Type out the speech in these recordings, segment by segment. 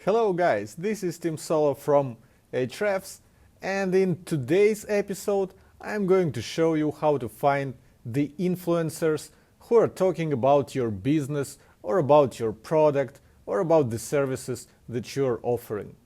Hello guys, this is Tim Solo from Ahrefs, and in today's episode I'm going to show you how to find the influencers who are talking about your business or about your product or about the services that you're offering.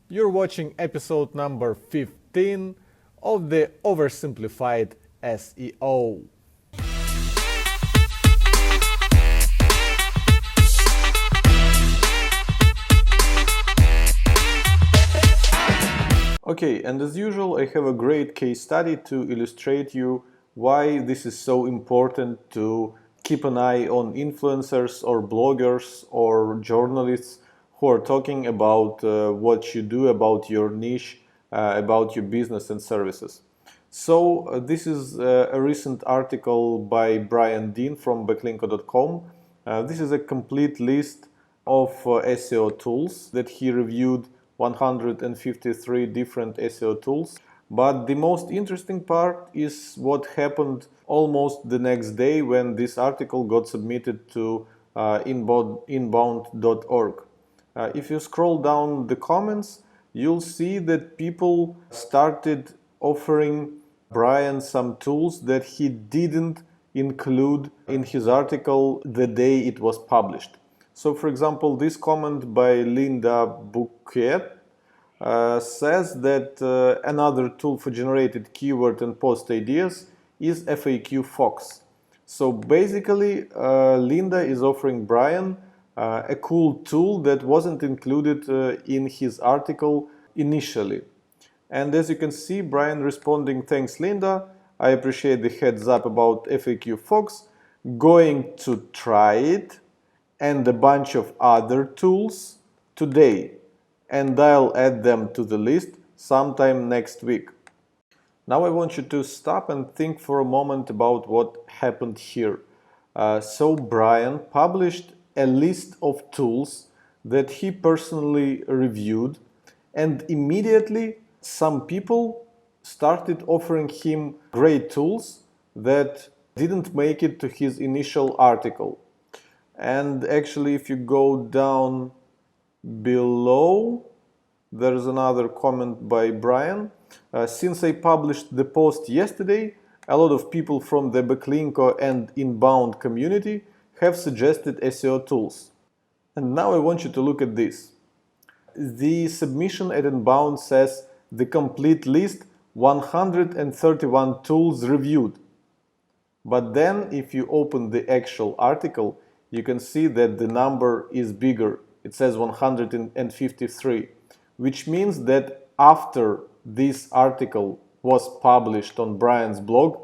You're watching episode number 15 of the Over Simplified SEO. Okay, and as usual, I have a great case study to illustrate you why this is so important to keep an eye on influencers or bloggers or journalists who are talking about what you do, about your niche, about your business and services. So this is a recent article by Brian Dean from backlinko.com. This is a complete list of SEO tools that he reviewed. 153 different SEO tools. But the most interesting part is what happened almost the next day when this article got submitted to inbound.org. If you scroll down the comments, you'll see that people started offering Brian some tools that he didn't include in his article the day it was published. So, for example, this comment by Linda Bouquet says that another tool for generated keyword and post ideas is FAQ Fox. So basically, Linda is offering Brian a cool tool that wasn't included in his article initially. And as you can see, Brian responding, "Thanks, Linda. I appreciate the heads up about FAQ Fox. Going to try it and a bunch of other tools today, and I'll add them to the list sometime next week." Now I want you to stop and think for a moment about what happened here. So Brian published a list of tools that he personally reviewed, and immediately some people started offering him great tools that didn't make it to his initial article. And actually, if you go down below, there's another comment by Brian. Since I published the post yesterday, a lot of people from the Backlinko and Inbound community have suggested SEO tools. And now I want you to look at this. The submission at Inbound says the complete list, 131 tools reviewed. But then if you open the actual article, you can see that the number is bigger. It says 153, which means that after this article was published on Brian's blog,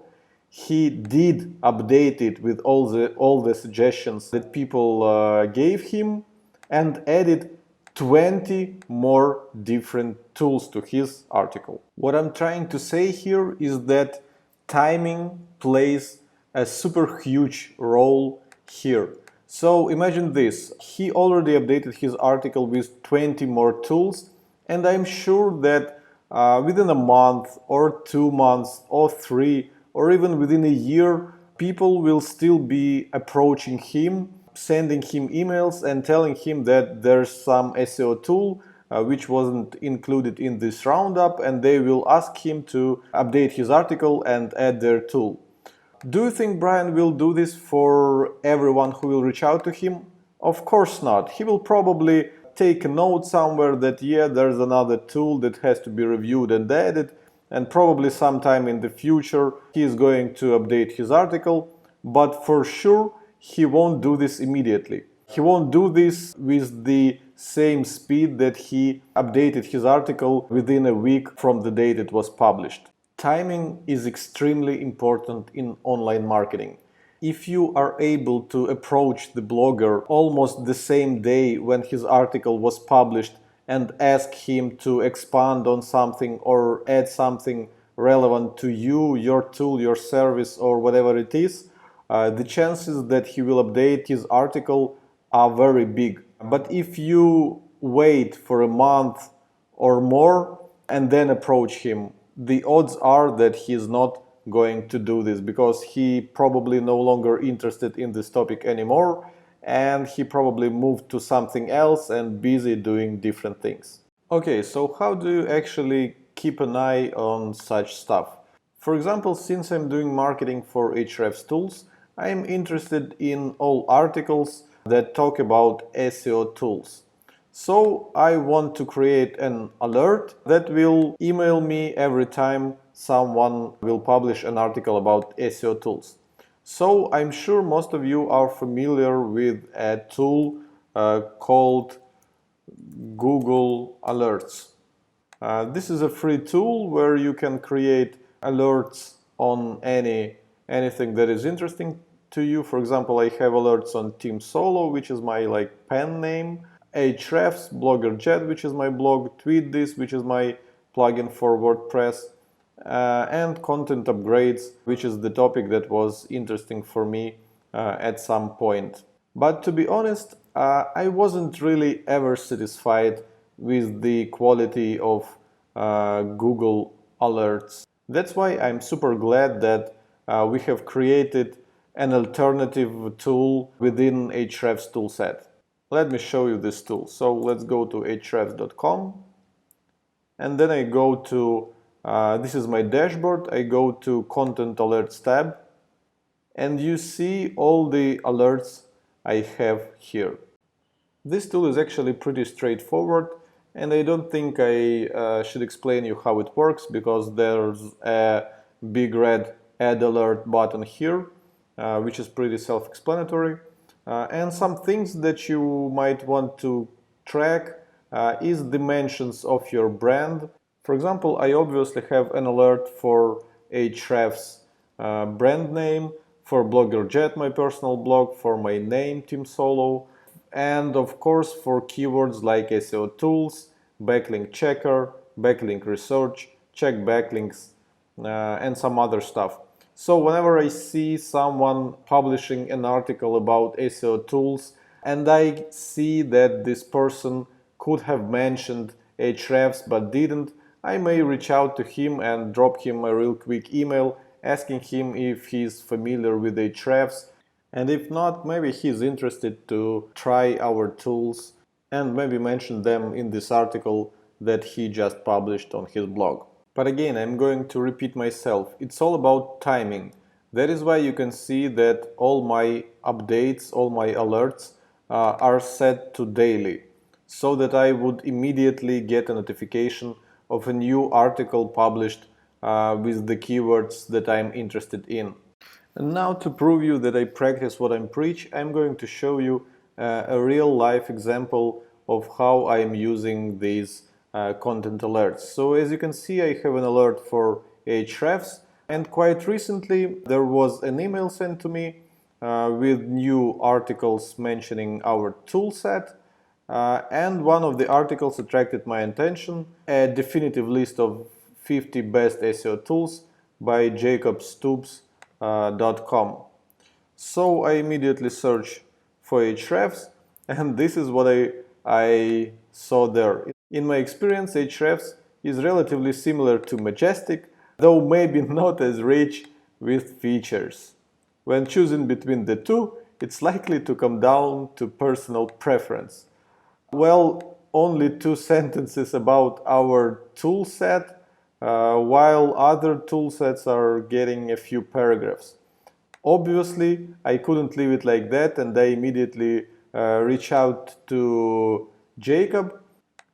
he did update it with all the suggestions that people gave him and added 20 more different tools to his article. What I'm trying to say here is that timing plays a super huge role here. So imagine this, he already updated his article with 20 more tools, and I'm sure that within a month or 2 months or 3 or even within a year, people will still be approaching him, sending him emails and telling him that there's some SEO tool which wasn't included in this roundup, and they will ask him to update his article and add their tool. Do you think Brian will do this for everyone who will reach out to him? Of course not. He will probably take a note somewhere that, yeah, there's another tool that has to be reviewed and added, and probably sometime in the future he is going to update his article, but for sure he won't do this immediately. He won't do this with the same speed that he updated his article within a week from the date it was published. Timing is extremely important in online marketing. If you are able to approach the blogger almost the same day when his article was published and ask him to expand on something or add something relevant to you, your tool, your service, or whatever it is, the chances that he will update his article are very big. But if you wait for a month or more and then approach him, the odds are that he is not going to do this because he probably no longer interested in this topic anymore, and he probably moved to something else and busy doing different things. Okay, so how do you actually keep an eye on such stuff? For example, since I'm doing marketing for Ahrefs tools, I'm interested in all articles that talk about SEO tools. So I want to create an alert that will email me every time someone will publish an article about SEO tools. So I'm sure most of you are familiar with a tool called Google Alerts. This is a free tool where you can create alerts on anything that is interesting to you. For example, I have alerts on Team Solo, which is my pen name, Ahrefs, Blogger Jet, which is my blog, Tweet This, which is my plugin for WordPress, and content upgrades, which is the topic that was interesting for me at some point. But to be honest, I wasn't really ever satisfied with the quality of Google Alerts. That's why I'm super glad that we have created an alternative tool within Ahrefs toolset. Let me show you this tool. So let's go to ahrefs.com, and then I go to, this is my dashboard, I go to Content Alerts tab, and you see all the alerts I have here. This tool is actually pretty straightforward, and I don't think I should explain you how it works, because there's a big red Add Alert button here, which is pretty self-explanatory. And some things that you might want to track is the mentions of your brand. For example, I obviously have an alert for Ahrefs brand name, for Blogger Jet, my personal blog, for my name, Team Solo, and of course for keywords like SEO tools, backlink checker, backlink research, check backlinks, and some other stuff. So whenever I see someone publishing an article about SEO tools and I see that this person could have mentioned Ahrefs but didn't, I may reach out to him and drop him a real quick email asking him if he's familiar with Ahrefs, and if not, maybe he's interested to try our tools and maybe mention them in this article that he just published on his blog. But again, I'm going to repeat myself, it's all about timing. That is why you can see that all my updates, all my alerts are set to daily, so that I would immediately get a notification of a new article published with the keywords that I'm interested in. And now, to prove you that I practice what I preach, I'm going to show you a real life example of how I'm using these content alerts. So as you can see, I have an alert for Ahrefs, and quite recently there was an email sent to me with new articles mentioning our toolset, and one of the articles attracted my attention, a definitive list of 50 best SEO tools by jacobstoops.com. So I immediately search for Ahrefs, and this is what I saw there. In my experience, Ahrefs is relatively similar to Majestic, though maybe not as rich with features. When choosing between the two, it's likely to come down to personal preference. Well, only 2 sentences about our toolset, while other toolsets are getting a few paragraphs. Obviously, I couldn't leave it like that, and I immediately reached out to Jacob,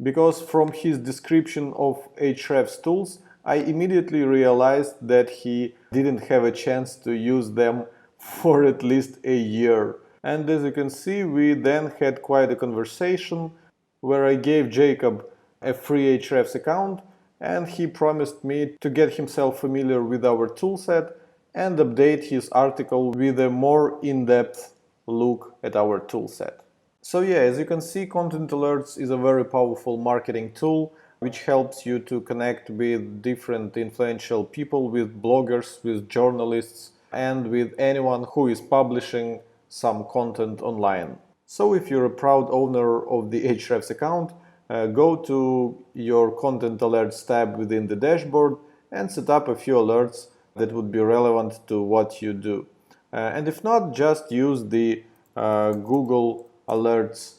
because from his description of Ahrefs tools, I immediately realized that he didn't have a chance to use them for at least a year. And as you can see, we then had quite a conversation where I gave Jacob a free Ahrefs account, and he promised me to get himself familiar with our toolset and update his article with a more in-depth look at our toolset. So yeah, as you can see, Content Alerts is a very powerful marketing tool which helps you to connect with different influential people, with bloggers, with journalists, and with anyone who is publishing some content online. So if you're a proud owner of the Ahrefs account, go to your Content Alerts tab within the dashboard and set up a few alerts that would be relevant to what you do. And if not, just use the Google Alerts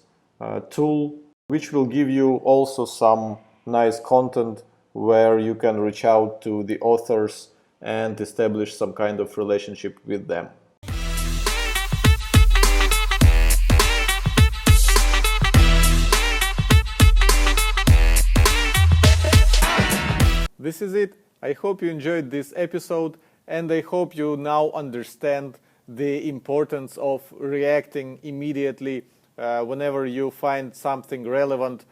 tool, which will give you also some nice content where you can reach out to the authors and establish some kind of relationship with them. This is it. I hope you enjoyed this episode, and I hope you now understand the importance of reacting immediately whenever you find something relevant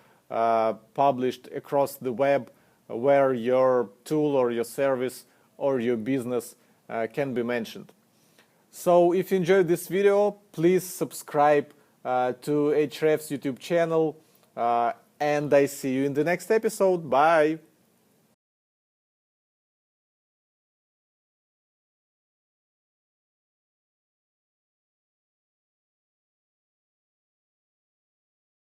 published across the web where your tool or your service or your business can be mentioned. So if you enjoyed this video, please subscribe to Ahrefs YouTube channel, and I see you in the next episode. Bye!